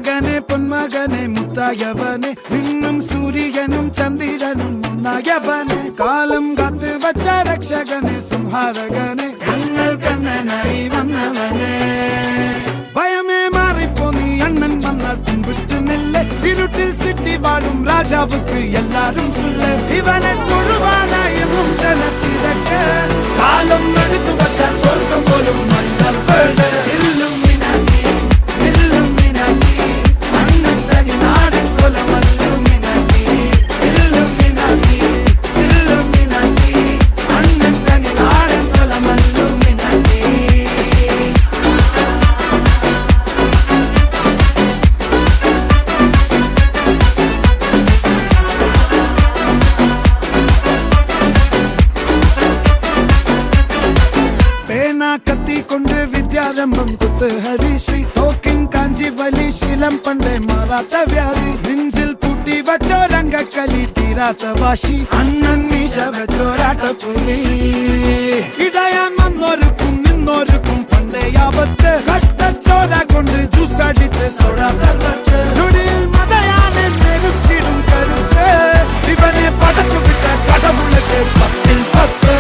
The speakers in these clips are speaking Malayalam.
മകനെ പൊന്മകനെ മുത്തായവനെ നിന്നും സൂര്യനും ചന്ദ്രനും ഒന്നായവനെ കാലം കാത്ത് വച്ച രക്ഷകനെ സംഹാരകനെ ഞങ്ങൾ കണ്ണനായി വന്നവനെ ഭയമേ മാറിപ്പോ നീ അണ്ണൻ വന്നാൽ തുമ്പിട്ട് നെല്ല് ഇരുട്ടിൽ സിറ്റി വാഴും രാജാവുക്ക് എല്ലാരും സുല്ല് ഇവനെ തൊഴുവാനായെന്നും ജനത്തിരക്ക് കാലം എടുത്തു വച്ചാൽ സ്വർഗം പോലും മണ്ണൽ വേൾഡ് കത്തിക്കൊണ്ട് വിദ്യാരംഭം കുത്ത് ഹരിശ്രീ തോക്കിൻ കാഞ്ചി വലി ശീലം പണ്ടേ മാറാത്ത വ്യാധി നെഞ്ചിൽ പൂട്ടി വച്ചോരംഗക്കലി തീരാത്ത വാശി അണ്ണൻ മീശ വെച്ചോരാട്ടപ്പുലി ഇടയാൻ വന്നോരുക്കും നിന്നോരുക്കും പണ്ടേ ആപത്ത് കട്ടച്ചോര കൊണ്ട് ജ്യൂസ് അടിച്ച് സോഡാ സർബത്ത് നൊടിയിൽ മതയാനെ മെരുത്തിടും കരുത്ത് ഇവനെ പടച്ചു വിട്ട കടവുളക്ക് 10ൽ 10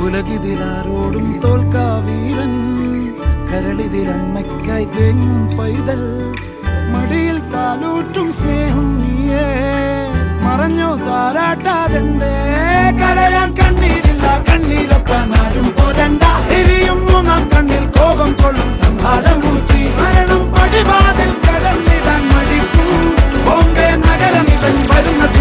ഉലകിതിലാരോടും തോൽക്കാ വീരൻ കരളിതിലമ്മയ്ക്കായി തേങ്ങും പൈതൽ മടിയിൽ പാലൂട്ടും സ്നേഹം നീയേ മറഞ്ഞോ താരാട്ടാതെന്തേ കരയാൻ കണ്ണീരില്ല കണ്ണീരൊപ്പാനാരും പോരണ്ട എരിയും മൂന്നാം കണ്ണിൽ കോപം കൊള്ളും സംഹാരമൂർത്തി മരണം പടിവാതിൽ കടന്നിടാൻ മടിക്കും ബോംബെ നഗരം ഇവൻ വരുന്നത്